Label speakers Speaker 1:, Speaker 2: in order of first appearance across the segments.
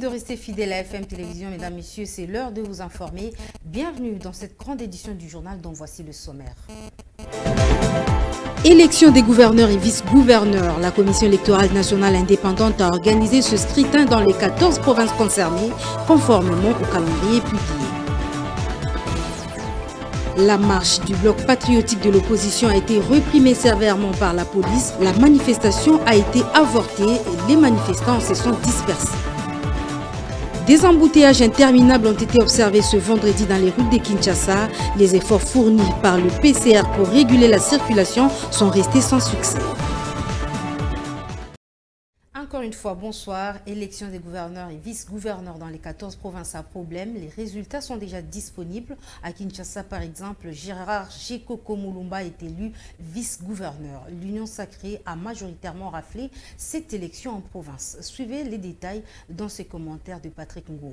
Speaker 1: de rester fidèles à FM Télévision, mesdames, messieurs, c'est l'heure de vous informer. Bienvenue dans cette grande édition du journal dont voici le sommaire. Élection des gouverneurs et vice-gouverneurs. La Commission électorale nationale indépendante a organisé ce scrutin dans les 14 provinces concernées, conformément au calendrier publié. La marche du bloc patriotique de l'opposition a été réprimée sévèrement par la police. La manifestation a été avortée et les manifestants se sont dispersés. Des embouteillages interminables ont été observés ce vendredi dans les routes de Kinshasa. Les efforts fournis par le PCR pour réguler la circulation sont restés sans succès. Encore une fois, bonsoir. Élection des gouverneurs et vice-gouverneurs dans les 14 provinces à problème. Les résultats sont déjà disponibles. À Kinshasa, par exemple, Gérard Jekoko Mulumba est élu vice-gouverneur. L'Union sacrée a majoritairement raflé cette élection en province. Suivez les détails dans ces commentaires de Patrick Ngou.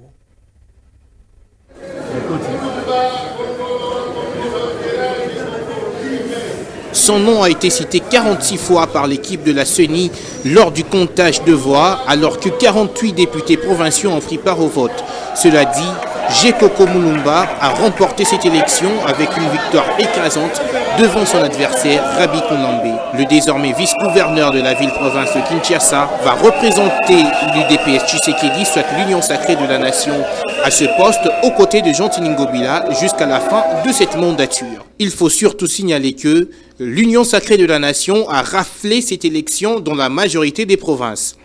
Speaker 2: Son nom a été cité 46 fois par l'équipe de la CENI lors du comptage de voix, alors que 48 députés provinciaux ont pris part au vote. Cela dit, Jekoko Mulumba a remporté cette élection avec une victoire écrasante devant son adversaire Rabi Kounambe. Le désormais vice-gouverneur de la ville-province de Kinshasa va représenter l'UDPS Tshisekedi, soit l'Union sacrée de la nation, à ce poste aux côtés de Jean Tiningobila jusqu'à la fin de cette mandature. Il faut surtout signaler que l'Union sacrée de la nation a raflé cette élection dans la majorité des provinces.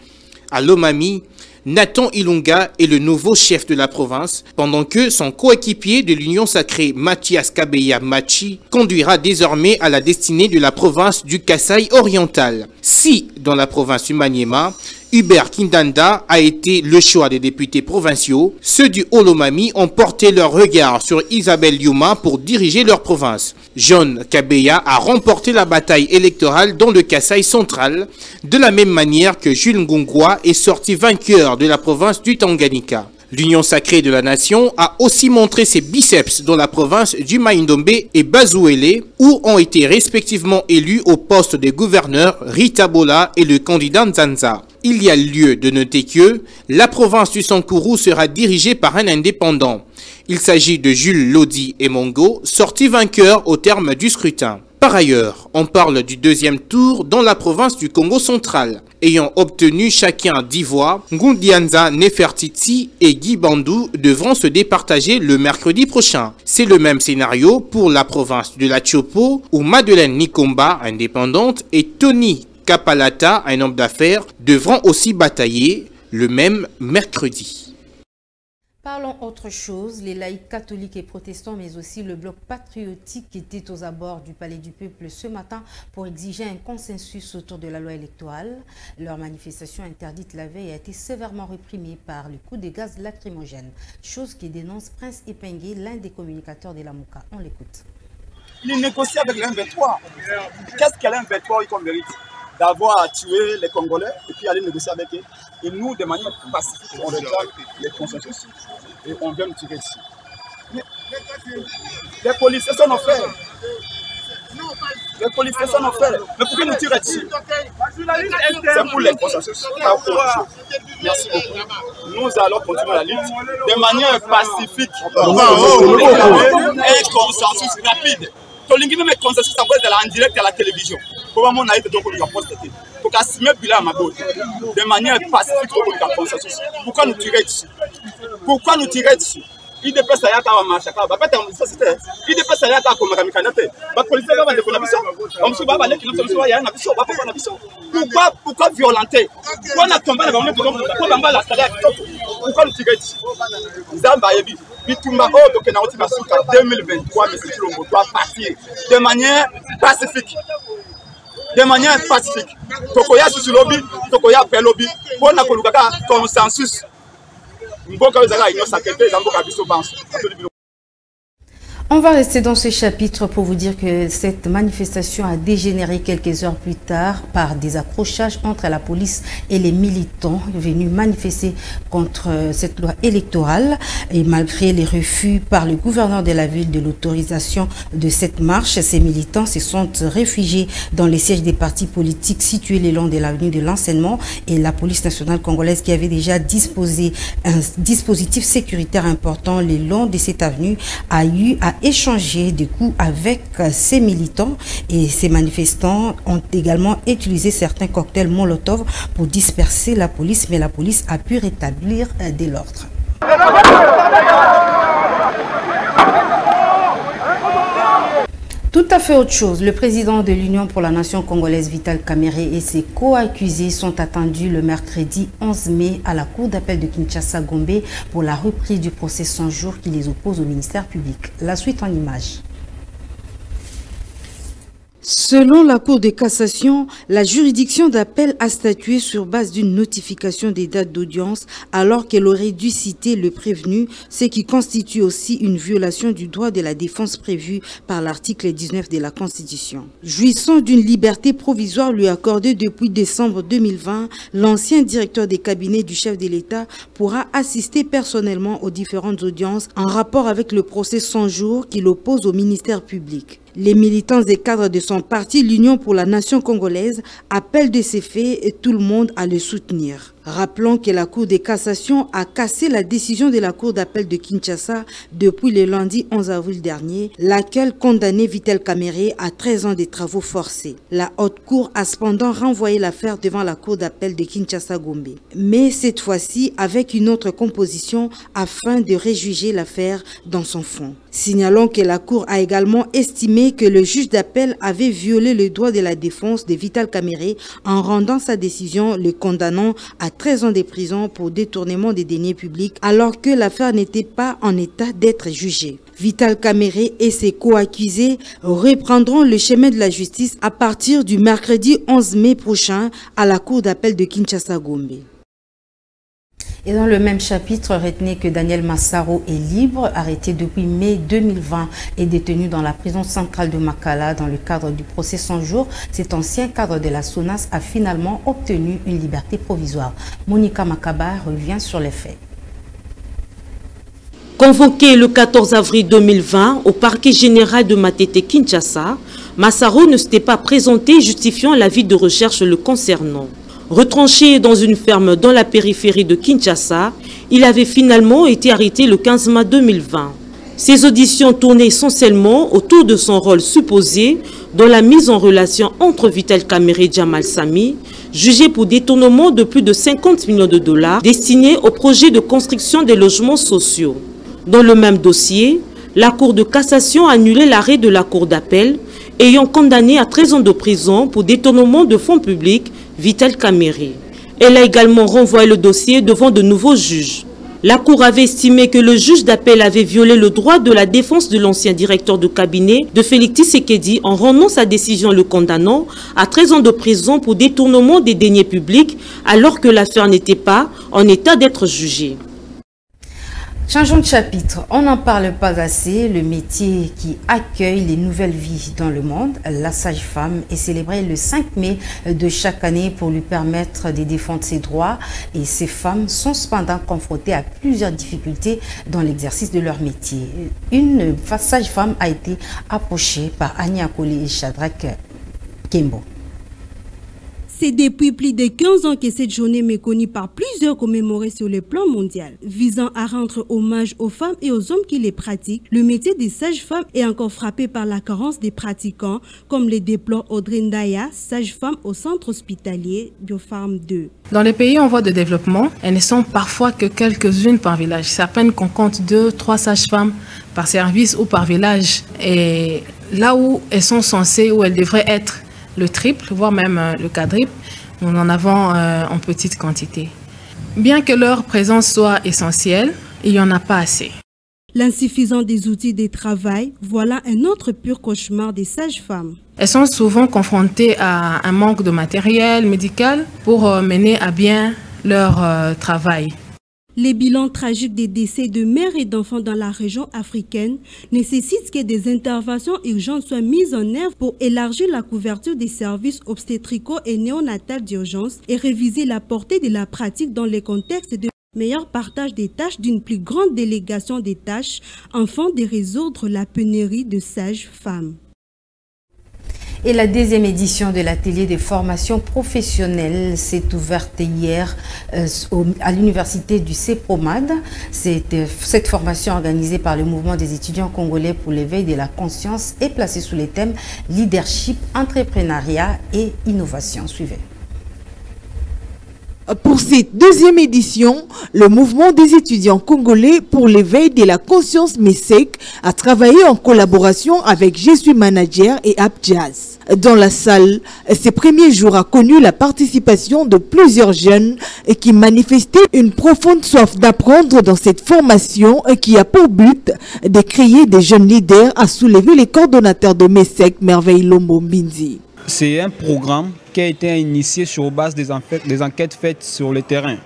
Speaker 2: À Lomami, Nathan Ilunga est le nouveau chef de la province, pendant que son coéquipier de l'Union sacrée, Mathias Kabeya Machi, conduira désormais à la destinée de la province du Kasaï oriental. Si, dans la province du Maniema, Hubert Kindanda a été le choix des députés provinciaux, ceux du Haut-Lomami ont porté leur regard sur Isabelle Youma pour diriger leur province. John Kabeya a remporté la bataille électorale dans le Kasaï central, de la même manière que Jules Ngongwa est sorti vainqueur de la province du Tanganyika. L'Union sacrée de la nation a aussi montré ses biceps dans la province du Maïndombe et Bazouele, où ont été respectivement élus au poste de gouverneur Rita Bola et le candidat Nzanza. Il y a lieu de noter que la province du Sankourou sera dirigée par un indépendant. Il s'agit de Jules Lodi Emongo, sorti vainqueur au terme du scrutin. Par ailleurs, on parle du deuxième tour dans la province du Congo central. Ayant obtenu chacun 10 voix, Ngundianza Nefertiti et Guy Bandou devront se départager le mercredi prochain. C'est le même scénario pour la province de la Tchopo, où Madeleine Nikomba, indépendante, et Tony Kapalata, un homme d'affaires, devront aussi batailler le même mercredi.
Speaker 1: Parlons autre chose, les laïcs catholiques et protestants, mais aussi le bloc patriotique étaient aux abords du Palais du Peuple ce matin pour exiger un consensus autour de la loi électorale. Leur manifestation interdite la veille a été sévèrement réprimée par le coup de gaz lacrymogène, chose qui dénonce Prince Epengue, l'un des communicateurs de la Mouka. On l'écoute.
Speaker 3: Il négocie avec l'M23. Qu'est-ce que l'M23 qu'on mérite? D'avoir tué les Congolais et puis aller négocier avec eux. Et nous, de manière pacifique, on réclame les consensus et on vient nous tirer ici. Mais les policiers sont nos frères. Les policiers sont nos frères. Mais pourquoi nous tirer ici? C'est pour les consensus. Merci beaucoup. Nous allons continuer la lutte de manière pacifique. Un consensus rapide. Tolingi même consensus en direct à la télévision. Pour moi, on a été donc on a posté. Pour qu'assumer bilan ma botte. De manière pacifique, on a consensus. Pourquoi nous tirer dessus? Pourquoi nous tirer dessus? Il dépasse ça yaka wa machaka. Ba peta ça c'était. Il dépasse ça yaka comme kamikanate. Ba policier va de konabiso. On se va aller qui nous sommes ya na biso. Ba papa na biso. Pourquoi violenter? Pourquoi na tomber na moment pour bamba la salaire. Pourquoi nous tirer dessus? Zamba yebi. Bitumba o donc na oti basuka 2023 mais c'est Chilombo doit partir de manière pacifique. De manière pacifique. Tokoya susulobi, tokoya pelobi. On a kolukaka consensus.
Speaker 1: On va rester dans ce chapitre pour vous dire que cette manifestation a dégénéré quelques heures plus tard par des accrochages entre la police et les militants venus manifester contre cette loi électorale. Et malgré les refus par le gouverneur de la ville de l'autorisation de cette marche, ces militants se sont réfugiés dans les sièges des partis politiques situés le long de l'avenue de l'enseignement, et la police nationale congolaise, qui avait déjà disposé un dispositif sécuritaire important le long de cette avenue, a eu à échanger des coups avec ces militants, et ces manifestants ont également utilisé certains cocktails Molotov pour disperser la police, mais la police a pu rétablir de l'ordre. Tout à fait autre chose. Le président de l'Union pour la Nation congolaise, Vital Kamerhe, et ses co-accusés sont attendus le mercredi 11 mai à la cour d'appel de Kinshasa-Gombe pour la reprise du procès 100 jours qui les oppose au ministère public. La suite en images. Selon la Cour de cassation, la juridiction d'appel a statué sur base d'une notification des dates d'audience alors qu'elle aurait dû citer le prévenu, ce qui constitue aussi une violation du droit de la défense prévu par l'article 19 de la Constitution. Jouissant d'une liberté provisoire lui accordée depuis décembre 2020, l'ancien directeur des cabinets du chef de l'État pourra assister personnellement aux différentes audiences en rapport avec le procès 100 jours qui l'oppose au ministère public. Les militants et cadres de son parti, l'Union pour la Nation congolaise, appellent de ces faits et tout le monde à le soutenir. Rappelons que la Cour de cassation a cassé la décision de la Cour d'appel de Kinshasa depuis le lundi 11 avril dernier, laquelle condamnait Vital Kamerhe à 13 ans de travaux forcés. La Haute Cour a cependant renvoyé l'affaire devant la Cour d'appel de Kinshasa-Gombe, mais cette fois-ci avec une autre composition afin de rejuger l'affaire dans son fond. Signalons que la Cour a également estimé que le juge d'appel avait violé le droit de la défense de Vital Kamerhe en rendant sa décision le condamnant à 13 ans de prison pour détournement des deniers publics alors que l'affaire n'était pas en état d'être jugée. Vital Kamerhe et ses co-accusés reprendront le chemin de la justice à partir du mercredi 11 mai prochain à la Cour d'appel de Kinshasa-Gombe. Et dans le même chapitre, retenez que Daniel Massaro est libre, arrêté depuis mai 2020 et détenu dans la prison centrale de Makala dans le cadre du procès 100 jours. Cet ancien cadre de la SONAS a finalement obtenu une liberté provisoire. Monica Makaba revient sur les faits.
Speaker 4: Convoqué le 14 avril 2020 au parquet général de Matete Kinshasa, Massaro ne s'était pas présenté justifiant l'avis de recherche le concernant. Retranché dans une ferme dans la périphérie de Kinshasa, il avait finalement été arrêté le 15 mai 2020. Ses auditions tournaient essentiellement autour de son rôle supposé dans la mise en relation entre Vital Kamerhe et Jamal Sami, jugé pour détournement de plus de 50 millions de dollars destinés au projet de construction des logements sociaux. Dans le même dossier, la Cour de cassation a annulé l'arrêt de la Cour d'appel ayant condamné à 13 ans de prison pour détournement de fonds publics Vital Kamerhe. Elle a également renvoyé le dossier devant de nouveaux juges. La Cour avait estimé que le juge d'appel avait violé le droit de la défense de l'ancien directeur de cabinet de Félix Tshisekedi en rendant sa décision le condamnant à 13 ans de prison pour détournement des deniers publics alors que l'affaire n'était pas en état d'être jugée.
Speaker 1: Changeons de chapitre, on n'en parle pas assez, le métier qui accueille les nouvelles vies dans le monde, la sage-femme, est célébré le 5 mai de chaque année pour lui permettre de défendre ses droits, et ces femmes sont cependant confrontées à plusieurs difficultés dans l'exercice de leur métier. Une sage-femme a été approchée par Annie Akoli et Shadrach Kembo.
Speaker 5: C'est depuis plus de 15 ans que cette journée est méconnue par plusieurs commémorée sur le plan mondial. Visant à rendre hommage aux femmes et aux hommes qui les pratiquent, le métier des sages-femmes est encore frappé par la carence des pratiquants, comme le déplore Audrey Ndaya, sage-femme au centre hospitalier Biofarm 2.
Speaker 6: Dans les pays en voie de développement, elles ne sont parfois que quelques-unes par village. C'est à peine qu'on compte 2-3 sages-femmes par service ou par village. Et là où elles sont censées, où elles devraient être, le triple, voire même le quadruple, nous en avons en petite quantité. Bien que leur présence soit essentielle, il n'y en a pas assez.
Speaker 5: L'insuffisance des outils de travail, voilà un autre pur cauchemar des sages-femmes.
Speaker 6: Elles sont souvent confrontées à un manque de matériel médical pour mener à bien leur travail.
Speaker 5: Les bilans tragiques des décès de mères et d'enfants dans la région africaine nécessitent que des interventions urgentes soient mises en œuvre pour élargir la couverture des services obstétricaux et néonatals d'urgence et réviser la portée de la pratique dans les contextes de meilleur partage des tâches, d'une plus grande délégation des tâches, afin de résoudre la pénurie de sages-femmes.
Speaker 1: Et la deuxième édition de l'atelier de formation professionnelle s'est ouverte hier à l'université du CEPROMAD. Cette formation organisée par le mouvement des étudiants congolais pour l'éveil de la conscience est placée sous les thèmes leadership, entrepreneuriat et innovation. Suivez.
Speaker 7: Pour cette deuxième édition, le mouvement des étudiants congolais pour l'éveil de la conscience MESEC a travaillé en collaboration avec Je suis manager et Apjazz. Dans la salle, ces premiers jours a connu la participation de plusieurs jeunes qui manifestaient une profonde soif d'apprendre dans cette formation qui a pour but de créer des jeunes leaders, à soulever les coordonnateurs de MESEC, Merveille Lombo Mbinzi.
Speaker 8: C'est un programme qui a été initié sur base des enquêtes faites sur le terrain.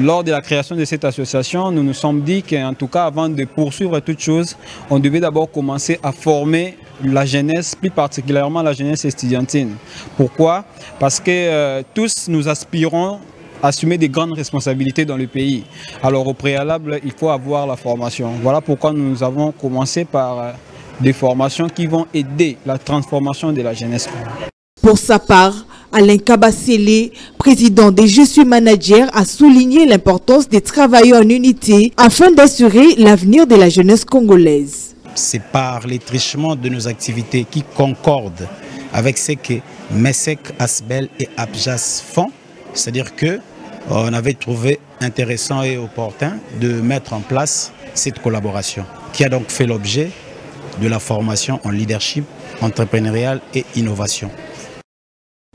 Speaker 8: Lors de la création de cette association, nous nous sommes dit qu'en tout cas, avant de poursuivre toute chose, on devait d'abord commencer à former la jeunesse, plus particulièrement la jeunesse estudiantine. Pourquoi? Parce que tous nous aspirons à assumer des grandes responsabilités dans le pays. Alors au préalable, il faut avoir la formation. Voilà pourquoi nous avons commencé par des formations qui vont aider la transformation de la jeunesse.
Speaker 7: Pour sa part, Alain Kabassele, président des Je suis manager, a souligné l'importance de travailler en unité afin d'assurer l'avenir de la jeunesse congolaise.
Speaker 9: C'est par les trichements de nos activités qui concordent avec ce que MESEC, ASBEL et Apjazz font. C'est-à-dire qu'on avait trouvé intéressant et opportun de mettre en place cette collaboration qui a donc fait l'objet de la formation en leadership, entrepreneurial et innovation.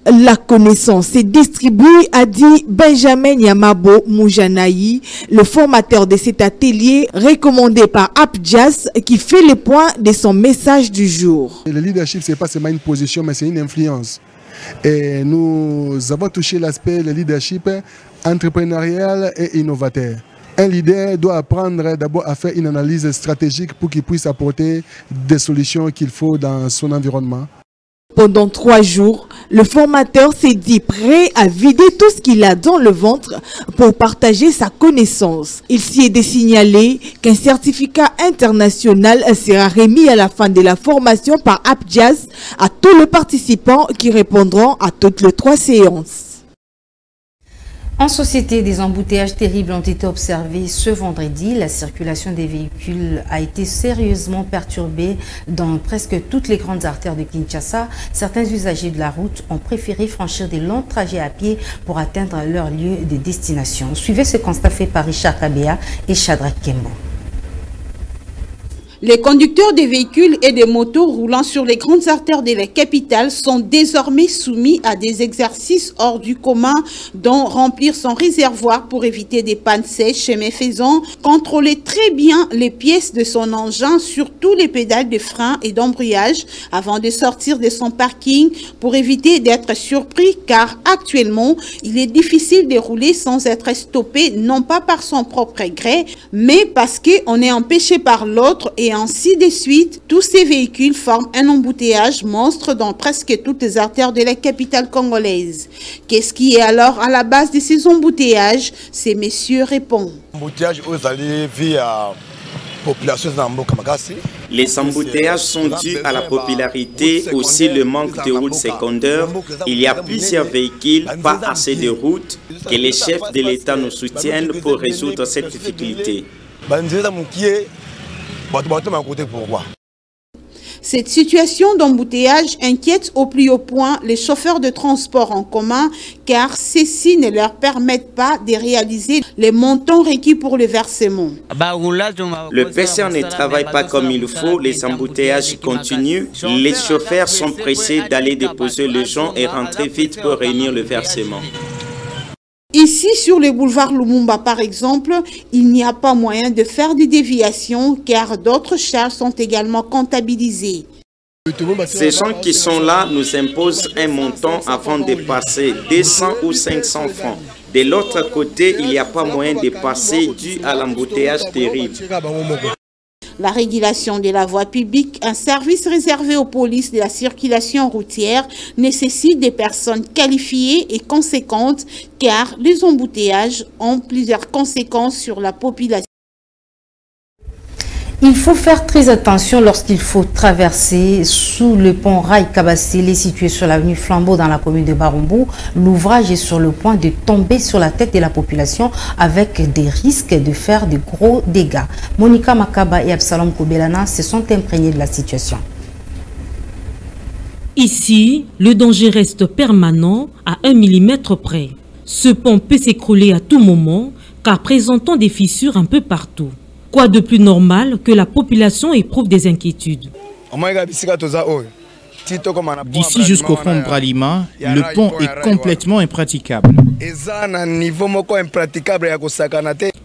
Speaker 7: La connaissance est distribuée, a dit Benjamin Yamabo Moujanaï, le formateur de cet atelier recommandé par Apjazz, qui fait le point de son message du jour.
Speaker 10: Le leadership, ce n'est pas seulement une position, mais c'est une influence. Et nous avons touché l'aspect le leadership entrepreneurial et innovateur. Un leader doit apprendre d'abord à faire une analyse stratégique pour qu'il puisse apporter des solutions qu'il faut dans son environnement.
Speaker 7: Pendant 3 jours, le formateur s'est dit prêt à vider tout ce qu'il a dans le ventre pour partager sa connaissance. Il s'y est de signaler qu'un certificat international sera remis à la fin de la formation par Apjazz à tous les participants qui répondront à toutes les 3 séances.
Speaker 1: En société, des embouteillages terribles ont été observés ce vendredi. La circulation des véhicules a été sérieusement perturbée dans presque toutes les grandes artères de Kinshasa. Certains usagers de la route ont préféré franchir des longs trajets à pied pour atteindre leur lieu de destination. Suivez ce constat fait par Richard Kabea et Shadrach Kembo.
Speaker 11: Les conducteurs des véhicules et des motos roulant sur les grandes artères de la capitale sont désormais soumis à des exercices hors du commun, dont remplir son réservoir pour éviter des pannes sèches, mais faisant contrôler très bien les pièces de son engin, surtout les pédales de frein et d'embrayage, avant de sortir de son parking pour éviter d'être surpris, car actuellement, il est difficile de rouler sans être stoppé, non pas par son propre gré, mais parce qu'on est empêché par l'autre, et ainsi de suite. Tous ces véhicules forment un embouteillage monstre dans presque toutes les artères de la capitale congolaise. Qu'est-ce qui est alors à la base de ces embouteillages? Ces messieurs répondent.
Speaker 12: Les embouteillages sont dus à la popularité, aussi le manque de routes secondaires. Il y a plusieurs véhicules, pas assez de routes, que les chefs de l'État nous soutiennent pour résoudre cette difficulté.
Speaker 11: Cette situation d'embouteillage inquiète au plus haut point les chauffeurs de transport en commun, car ceux-ci ne leur permettent pas de réaliser les montants requis pour le versement.
Speaker 12: Le PCR ne travaille pas comme il faut, les embouteillages continuent. Les chauffeurs sont pressés d'aller déposer les gens et rentrer vite pour réunir le versement.
Speaker 11: Ici, sur le boulevard Lumumba, par exemple, il n'y a pas moyen de faire des déviations car d'autres charges sont également comptabilisées.
Speaker 12: Ces gens qui sont là nous imposent un montant avant de passer 200 ou 500 francs. De l'autre côté, il n'y a pas moyen de passer dû à l'embouteillage terrible.
Speaker 11: La régulation de la voie publique, un service réservé aux polices de la circulation routière, nécessite des personnes qualifiées et conséquentes car les embouteillages ont plusieurs conséquences sur la population.
Speaker 1: Il faut faire très attention lorsqu'il faut traverser sous le pont Rail Kabassélé situé sur l'avenue Flambeau dans la commune de Barumbu. L'ouvrage est sur le point de tomber sur la tête de la population avec des risques de faire de gros dégâts. Monica Makaba et Absalom Kobelana se sont imprégnés de la situation.
Speaker 4: Ici, le danger reste permanent à 1 mm près. Ce pont peut s'écrouler à tout moment car présentant des fissures un peu partout. Quoi de plus normal que la population éprouve des inquiétudes?
Speaker 2: D'ici jusqu'au pont de Bralima, le pont est complètement impraticable.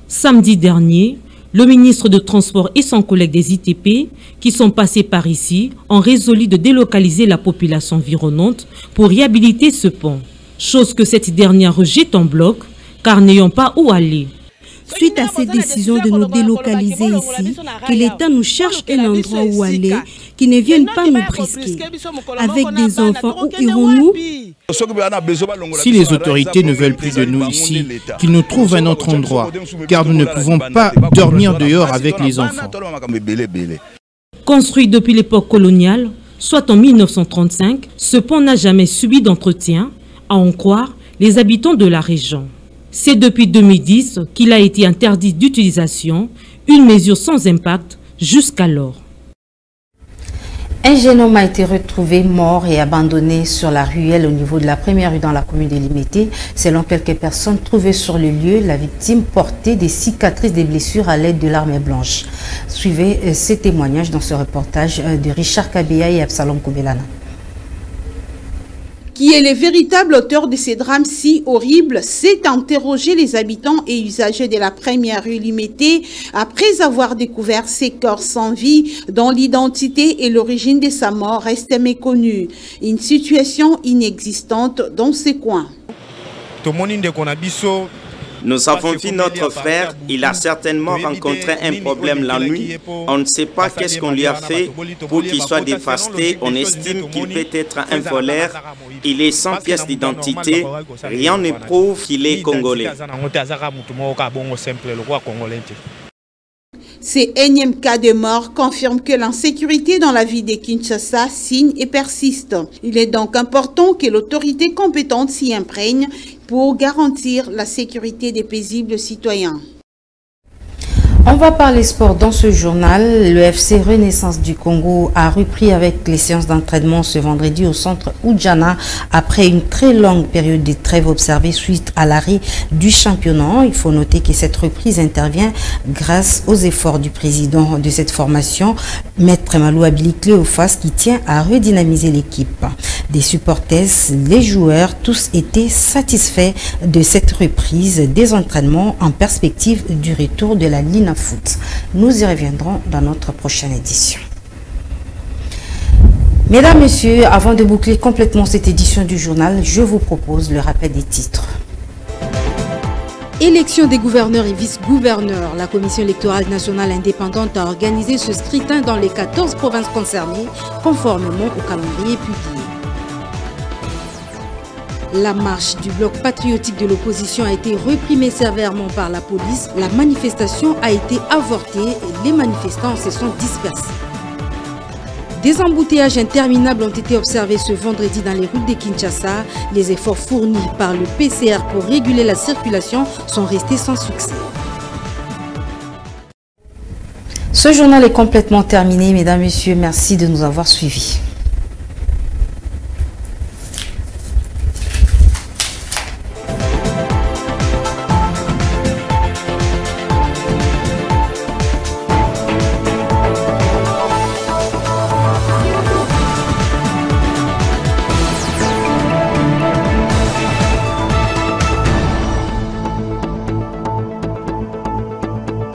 Speaker 4: Samedi dernier, le ministre de Transport et son collègue des ITP, qui sont passés par ici, ont résolu de délocaliser la population environnante pour réhabiliter ce pont. Chose que cette dernière rejette en bloc, car n'ayant pas où aller.
Speaker 5: Suite à cette décision de nous délocaliser ici, que l'État nous cherche un endroit où aller, qui ne vienne pas nous brisquer. Avec des enfants, où irons-nous?
Speaker 2: Si les autorités ne veulent plus de nous ici, qu'ils nous trouvent un autre endroit, car nous ne pouvons pas dormir dehors avec les enfants.
Speaker 4: Construit depuis l'époque coloniale, soit en 1935, ce pont n'a jamais subi d'entretien, à en croire les habitants de la région. C'est depuis 2010 qu'il a été interdit d'utilisation, une mesure sans impact jusqu'alors.
Speaker 1: Un jeune homme a été retrouvé mort et abandonné sur la ruelle au niveau de la première rue dans la commune de Limete. Selon quelques personnes trouvées sur le lieu, la victime portait des cicatrices, des blessures à l'aide de l'arme blanche. Suivez ces témoignages dans ce reportage de Richard Kabea et Absalom Kobelana.
Speaker 11: Qui est le véritable auteur de ces drames si horribles, s'est interrogé les habitants et usagers de la première rue Limete après avoir découvert ces corps sans vie dont l'identité et l'origine de sa mort restent méconnues. Une situation inexistante dans ces coins.
Speaker 12: Nous avons vu notre frère, il a certainement rencontré un problème la nuit. On ne sait pas qu'est-ce qu'on lui a fait pour qu'il soit dévasté. On estime qu'il peut être un voleur. Il est sans pièce d'identité. Rien ne prouve qu'il est congolais.
Speaker 11: Ces énièmes cas de mort confirment que l'insécurité dans la ville de Kinshasa signe et persiste. Il est donc important que l'autorité compétente s'y imprègne pour garantir la sécurité des paisibles citoyens.
Speaker 1: On va parler sport dans ce journal. Le FC Renaissance du Congo a repris avec les séances d'entraînement ce vendredi au centre Oudjana après une très longue période de trêve observée suite à l'arrêt du championnat. Il faut noter que cette reprise intervient grâce aux efforts du président de cette formation, Maître Malou Abili Cléophas, qui tient à redynamiser l'équipe. Des supporters, les joueurs, tous étaient satisfaits de cette reprise des entraînements en perspective du retour de la Lina Foot. Nous y reviendrons dans notre prochaine édition. Mesdames, Messieurs, avant de boucler complètement cette édition du journal, je vous propose le rappel des titres.
Speaker 5: Élection des gouverneurs et vice-gouverneurs. La Commission électorale nationale indépendante a organisé ce scrutin dans les 14 provinces concernées, conformément au calendrier publié. La marche du bloc patriotique de l'opposition a été réprimée sévèrement par la police. La manifestation a été avortée et les manifestants se sont dispersés. Des embouteillages interminables ont été observés ce vendredi dans les routes de Kinshasa. Les efforts fournis par le PCR pour réguler la circulation sont restés sans succès.
Speaker 1: Ce journal est complètement terminé. Mesdames, Messieurs, merci de nous avoir suivis.